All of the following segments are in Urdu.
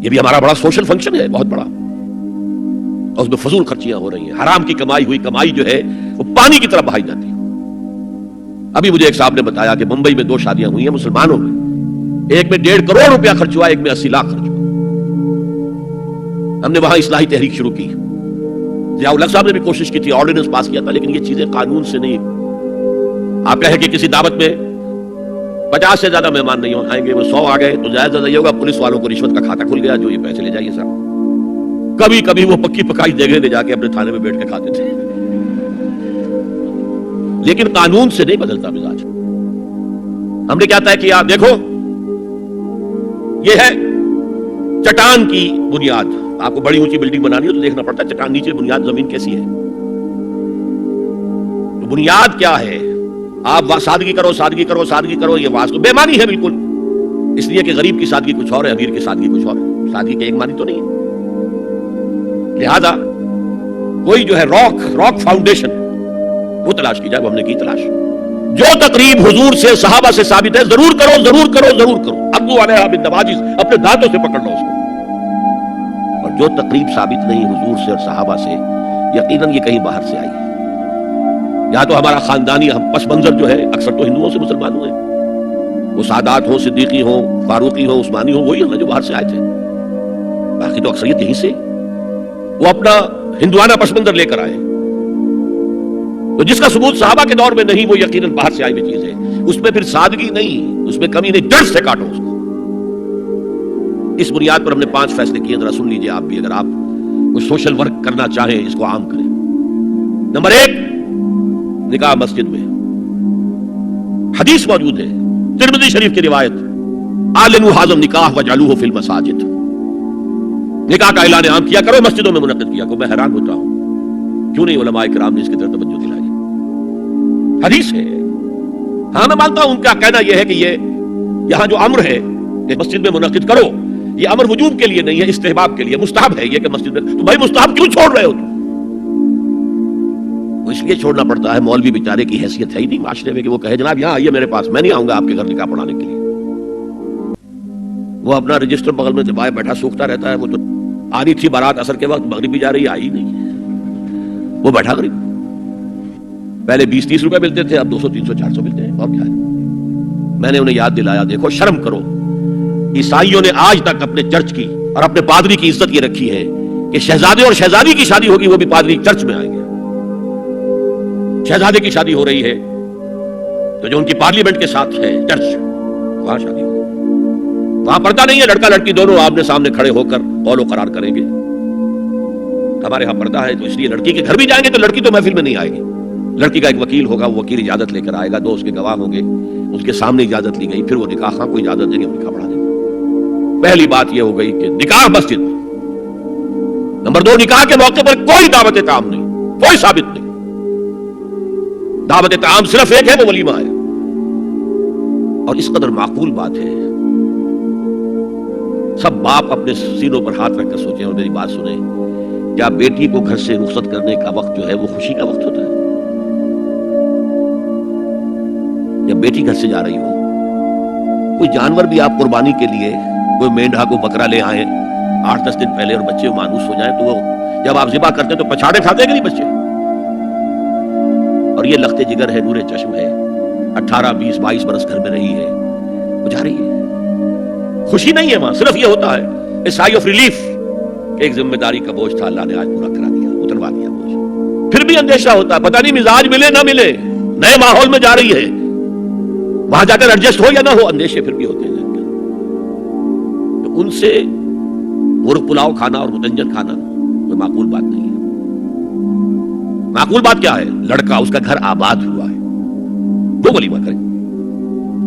یہ بھی ہمارا بڑا سوشل فنکشن ہے، بہت بڑا، اور اس میں فضول خرچیاں ہو رہی ہیں، حرام کی کمائی ہوئی کمائی جو ہے وہ پانی کی طرح بہائی جاتی ہے۔ ابھی مجھے ایک صاحب نے بتایا کہ ممبئی میں 2 شادیاں ہوئی ہیں مسلمانوں میں، ایک میں 1.5 کروڑ روپیہ خرچ ہوا، ایک میں 80 لاکھ خرچ ہوا۔ ہم نے وہاں اصلاحی تحریک شروع کی، ضیاء الحق صاحب نے بھی کوشش کی تھی، آرڈیننس پاس کیا تھا، لیکن یہ چیزیں قانون سے نہیں۔ آپ کہیں کہ کسی دعوت میں 50 سے زیادہ مہمان نہیں آئیں گے، وہ 100 آ گئے تو زیادہ یہ ہوگا پولیس والوں کو رشوت کا کھاتا کھل گیا، جو یہ پیسے لے جائیے صاحب۔ کبھی کبھی وہ پکی پکائی جگہ لے جا کے اپنے تھانے میں بیٹھ کے کھاتے تھے، لیکن قانون سے نہیں بدلتا مزاج۔ ہم نے کیا طے کیا؟ دیکھو یہ ہے چٹان کی بنیاد، آپ کو بڑی اونچی بلڈنگ بنانی ہو تو دیکھنا پڑتا ہے چٹان نیچے بنیاد زمین کیسی ہے، تو بنیاد کیا ہے؟ آپ سادگی کرو سادگی کرو سادگی کرو، یہ واسطہ بے معنی ہے بالکل، اس لیے کہ غریب کی سادگی کچھ اور ہے، امیر کی سادگی کچھ اور ہے، سادگی کے ایک معنی تو نہیں ہے۔ لہذا کوئی جو ہے راک فاؤنڈیشن وہ تلاش کی جائے، وہ ہم نے کی تلاش۔ جو تقریب حضور سے صحابہ سے ثابت ہے ضرور کرو ضرور کرو ضرور کرو، عضوا علیہا بالنواجذ، اپنے دانتوں سے پکڑ لو اس کو۔ اور جو تقریب ثابت نہیں حضور سے اور صحابہ سے، یقیناً یہ کہیں باہر سے آئی ہے، یا تو ہمارا خاندانی پس منظر جو ہے، اکثر تو ہندوؤں سے مسلمان ہوئے، وہ سادات ہوں، صدیقی ہوں، فاروقی ہوں، عثمانی ہوں، وہی ہیں جو باہر سے آئے تھے، باقی تو اکثریت یہیں سے، وہ اپنا ہندوانہ پس منظر لے کر آئے، تو جس کا ثبوت صحابہ کے دور میں نہیں وہ یقیناً باہر سے آئی ہوئی چیز ہے، اس میں پھر سادگی نہیں، اس میں کمی نہیں، جڑ سے کاٹو اس کو۔ اس بنیاد پر ہم نے 5 فیصلے کیے، ذرا سن لیجئے آپ بھی، اگر آپ کوئی سوشل ورک کرنا چاہیں اس کو عام کریں۔ نمبر 1، نکاح مسجد میں۔ حدیث موجود ہے ترمذی شریف کی روایت، اعلنوا ھذا النکاح وجعلوہ فی المساجد، نکاح کا اعلان عام کیا کرو، مسجدوں میں منعقد کیا کرو۔ میں حیران ہوتا ہوں کیوں نہیں علماء کرام نے اس کی طرف توجہ دلائی، حدیث ہے۔ ہاں میں مانتا ہوں ان کا کہنا یہ ہے کہ یہ یہاں جو امر ہے کہ مسجد میں منعقد کرو، یہ امر وجوب کے لیے نہیں ہے، استحباب کے لیے، مستحب ہے یہ کہ مسجد میں، تو بھائی مستحب کیوں چھوڑ رہے ہو تم؟ وہ اس لیے چھوڑنا پڑتا ہے، مولوی بیچارے کی حیثیت ہے ہی نہیں معاشرے میں کہ وہ کہے جناب یہاں آئیے میرے پاس، میں نہیں آؤں گا آپ کے گھر نکاح پڑھانے کے لیے۔ وہ اپنا رجسٹر بغل میں دبائے بیٹھا سوکھتا رہتا ہے، وہ تو آنی تھی بارات عصر کے وقت، مغرب بھی جا رہی آئی نہیں، وہ بیٹھا غریب۔ پہلے 20-30 روپے ملتے تھے، اب 200 300 400 ملتے ہیں، اور کیا ہے؟ میں نے انہیں یاد دلایا دیکھو شرم کرو، عیسائیوں نے آج تک اپنے چرچ کی اور اپنے پادری کی عزت یہ رکھی ہے کہ شہزادے اور شہزادی کی شادی ہوگی وہ بھی پادری چرچ میں آئیں گے۔ شہزادے کی شادی ہو رہی ہے تو جو ان کی پارلیمنٹ کے ساتھ ہے چرچ، وہاں شادی ہوگی، وہاں پردہ نہیں ہے، لڑکا لڑکی دونوں آمنے سامنے کھڑے ہو کر قول و قرار کریں گے۔ ہمارے ہاں پردہ ہے تو اس لیے لڑکی کے گھر بھی جائیں گے تو لڑکی تو محفل میں نہیں آئے گی، لڑکی کا ایک وکیل ہوگا، وہ وکیل اجازت لے کر آئے گا، 2 اس کے گواہ ہوں گے، اس کے سامنے اجازت لی گئی، پھر وہ نکاح خواہ کو اجازت دیں گے، نکاح پڑھا دیں گے۔ پہلی بات یہ ہو گئی کہ نکاح مسجد میں۔ نمبر 2، نکاح کے موقع پر کوئی دعوت تعام نہیں، کوئی ثابت نہیں، دعوت تعام صرف ایک ہے، وہ ولیمہ ہے، اور اس قدر معقول بات ہے، سب باپ اپنے سینوں پر ہاتھ رکھ کر سوچیں اور میری بات سنیں، کیا بیٹی کو گھر سے رخصت کرنے کا وقت جو ہے وہ خوشی کا وقت ہوتا ہے؟ جب بیٹی گھر سے جا رہی ہو، کوئی جانور بھی آپ قربانی کے لیے کوئی مینڈھا کو بکرا لے آئیں 8-10 دن پہلے اور بچے مانوس ہو جائیں تو وہ جب آپ ذبح کرتے تو پچھاڑے کھاتے کہ نہیں بچے؟ اور یہ لخت جگر ہے، نور چشم ہے، 18-20-22 برس گھر میں رہی ہے، وہ جا رہی ہے، خوشی نہیں ہے وہاں، صرف یہ ہوتا ہے اے سائی آف ریلیف کہ ایک ذمہ داری کا بوجھ تھا، اللہ نے آج پورا کرا دیا، اتروا دیا بوجھ۔ پھر بھی اندیشہ ہوتا ہے، پتہ نہیں مزاج ملے نہ ملے، نئے ماحول میں جا رہی ہے، وہاں جا کر ایڈجسٹ ہو یا نہ ہو، اندیشے پھر بھی ہوتے ہیں۔ تو ان سے مرغ پلاؤ کھانا اور مدنجن کھانا کوئی معقول بات نہیں ہے۔ معقول بات کیا ہے؟ لڑکا اس کا گھر آباد ہوا ہے، وہ ولیمہ کرے،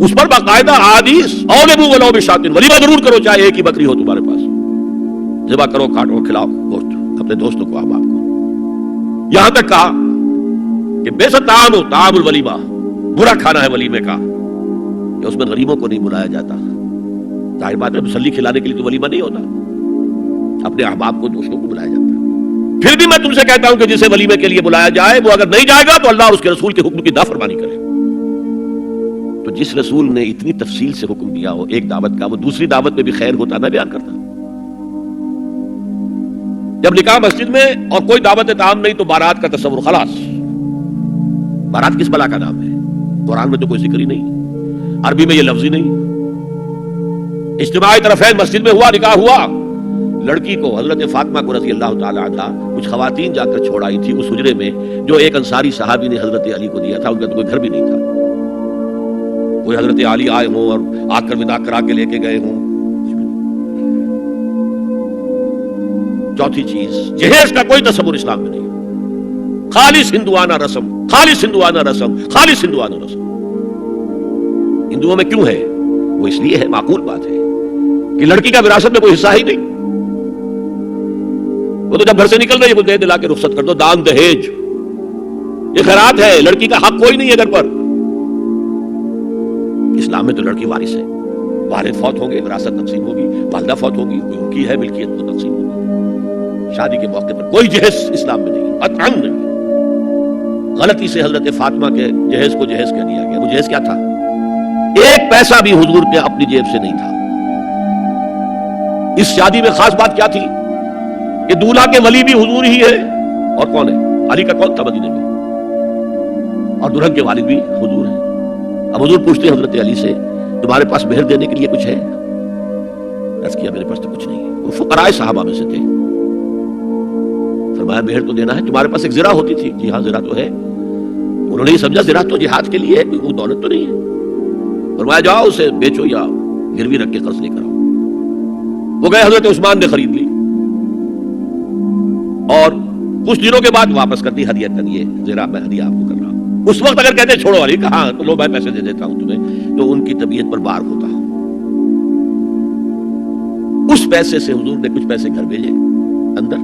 اس پر باقاعدہ حدیث اولبو ولو بشاتن، ولیمہ ضرور کرو چاہے ایک ہی بکری ہو تمہارے پاس، ذبح کرو، کاٹو، کھلاؤ گوشت اپنے دوستوں کو، احباب کو۔ یہاں تک کہا کہ بے ست طعام ہو، طعام الولیمہ، برا کھانا ہے ولیمے کا کہ اس میں غریبوں کو نہیں بلایا جاتا۔ ظاہر بات ہے مسلی کھلانے کے لیے تو ولیمہ نہیں ہوتا، اپنے احباب کو، دوستوں کو بلایا جاتا ہے۔ پھر بھی میں تم سے کہتا ہوں کہ جسے ولیمے کے لیے بلایا جائے وہ اگر نہیں جائے گا تو اللہ اور اس کے رسول کے حکم کی نافرمانی کرے۔ تو جس رسول نے اتنی تفصیل سے حکم دیا ہو ایک دعوت کا، وہ دوسری دعوت میں بھی خیر ہوتا نہ بیان کرتا؟ جب نکاح مسجد میں اور کوئی دعوت تعام نہیں تو بارات کا تصور خلاص. بارات کس بلا کا نام ہے؟ قرآن میں تو کوئی ذکر ہی نہیں، عربی میں یہ لفظ ہی نہیں. اجتماعی طرفین مسجد میں ہوا، نکاح ہوا. لڑکی کو حضرت فاطمہ کو رضی اللہ تعالی عنہا کچھ خواتین جا کر چھوڑ آئی تھی اس حجرے میں جو ایک انصاری صحابی نے حضرت علی کو دیا تھا. ان کا تو کوئی گھر بھی نہیں تھا. کوئی حضرت علی آئے ہوں اور آ کر ودا کرا کے لے کے گئے ہوں. چوتھی چیز، جہیز کا کوئی تصور اسلام میں نہیں. خالص ہندوانہ رسم، خالص ہندوانہ رسم، خالص ہندوانہ رسم. ہندوؤں میں کیوں ہے؟ وہ اس لیے ہے، معقول بات ہے کہ لڑکی کا وراثت میں کوئی حصہ ہی نہیں. وہ تو جب گھر سے نکل رہی ہے وہ دے دلا کے رخصت کر دو. دان دہیج یہ خیرات ہے، لڑکی کا حق کوئی نہیں ہے گھر پر. اسلام میں تو لڑکی وارث ہے. والد فوت ہوں گے وراثت تقسیم ہوگی، والدہ فوت ہوگی کوئی ان کی ہے ملکیت وہ تقسیم ہوگی. شادی کے موقع پر کوئی جہیز اسلام میں نہیں، قطعاً نہیں. غلطی سے حضرت فاطمہ کے جہیز کو جہیز کہہ دیا گیا. وہ جہیز کیا تھا؟ ایک پیسہ بھی حضور کے اپنی جیب سے نہیں تھا. اس شادی میں خاص بات کیا تھی کہ دولہا کے ولی بھی حضور ہی ہے. اور کون ہے؟ علی کا کون تھا مدینے میں؟ اور دلہن کے والد بھی حضور ہیں. اب حضور پوچھتے ہیں حضرت علی سے تمہارے پاس مہر دینے کے لیے کچھ ہے؟ عرض کیا میرے پاس تو کچھ نہیں ہے. وہ فقراء صحابہ میں سے تھے. فرمایا مہر تو دینا ہے. تمہارے پاس ایک زرہ ہوتی تھی؟ جی ہاں زرہ تو ہے. انہوں نے یہ سمجھا زرہ تو جہاد کے لیے ہے، کوئی دولت تو نہیں ہے. فرمایا جاؤ اسے بیچو یا گروی رکھ کے قرض لے کر آؤ. وہ گئے، حضرت عثمان نے خرید لی اور کچھ دنوں کے بعد واپس کر دی ہدیہ کر. یہ زرہ میں ہدیہ آپ کو کر رہا ہوں. اس وقت اگر کہتے چھوڑو علی کہاں تو لو میں پیسے دے دیتا ہوں تمہیں، تو ان کی طبیعت پر بار ہوتا. اس پیسے سے حضور نے کچھ پیسے گھر بھیجے اندر،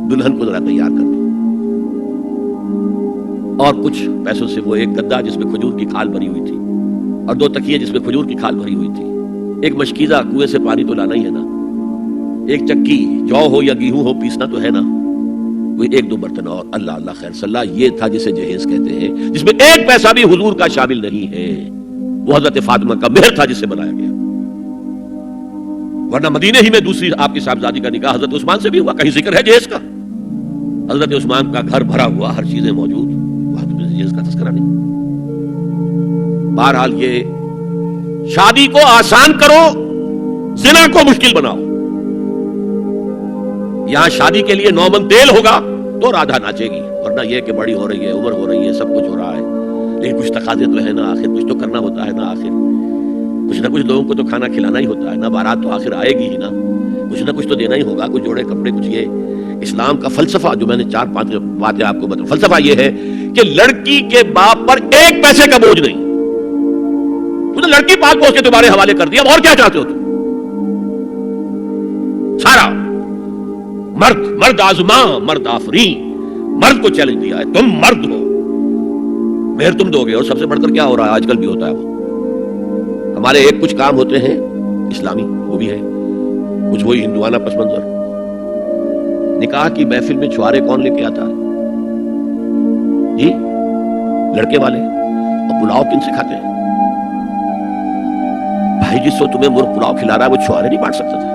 دلہن کو ذرا تیار کر دو. اور کچھ پیسوں سے وہ ایک گدا جس میں کھجور کی کھال بھری ہوئی تھی اور 2 تکیے جس میں کھجور کی کھال بھری ہوئی تھی. ایک مشکیزہ کنویں سے پانی تو لانا ہی ہے نا. ایک چکی جو ہو یا گیہوں ہو پیسنا تو ہے نا. کوئی 1-2 برتن اور اللہ اللہ خیر صلی اللہ. یہ تھا جسے جہیز کہتے ہیں، جس میں ایک پیسہ بھی حضور کا شامل نہیں ہے. وہ حضرت فاطمہ کا مہر تھا جسے بنایا گیا. ورنہ مدینے ہی میں دوسری آپ کی صاحبزادی کا نکاح حضرت عثمان سے بھی ہوا. کہیں ذکر ہے جہیز کا؟ حضرت عثمان کا گھر بھرا ہوا، ہر چیزیں موجود، وہاں تو جہیز کا تذکرہ نہیں. بہرحال یہ شادی کو آسان کرو، زنا کو مشکل بناؤ. یہاں شادی کے لیے 9 من تیل ہوگا تو رادھا ناچے گی، ورنہ یہ کہ بڑی ہو رہی ہے، عمر ہو رہی ہے، سب کچھ ہو رہا ہے، لیکن کچھ تقاضے تو ہے نا. آخر کچھ تو کرنا ہوتا ہے نا. آخر کچھ نہ کچھ لوگوں کو تو کھانا کھلانا ہی ہوتا ہے نا. بارات تو آخر آئے گی ہی نا. کچھ نہ کچھ تو دینا ہی ہوگا. کچھ جوڑے کپڑے، کچھ. یہ اسلام کا فلسفہ جو میں نے 4-5 باتیں آپ کو بتا. فلسفہ یہ ہے کہ لڑکی کے باپ پر ایک پیسے کا بوجھ نہیں. تو نے لڑکی پاک پوچھ کے تمہارے حوالے کر دیا، اور کیا چاہتے ہو تم؟ سارا مرد آزماں، مرد آفرین، مرد کو چیلنج دیا ہے. تم مرد ہو، مہر تم دو گے. اور سب سے بڑھ کر کیا ہو رہا ہے آج کل بھی ہوتا ہے، وہ ہمارے ایک کچھ کام ہوتے ہیں اسلامی، وہ بھی ہے کچھ وہی ہندوانہ پس منظر. نکاح کی محفل میں چھوارے کون لے کے آتا ہے؟ جی لڑکے والے. اور پلاؤ کن سے کھاتے ہیں؟ بھائی جس کو تمہیں مرغ پلاؤ کھلا رہا ہے وہ چھوارے نہیں بانٹ سکتا تھا.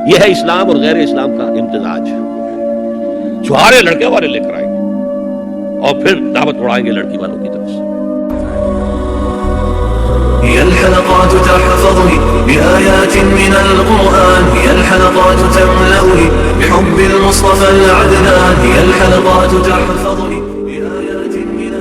یہ ہے اسلام اور غیر اسلام کا امتزاج. چھوارے لڑکے والے لے کر آئیں گے اور پھر دعوت اڑائیں گے لڑکی والوں کی طرف سے. هي الحلقات تحفظني بآيات من القرآن، هي الحلقات تملأني بحب المصطفى العدنان، هي الحلقات تحفظني بآيات من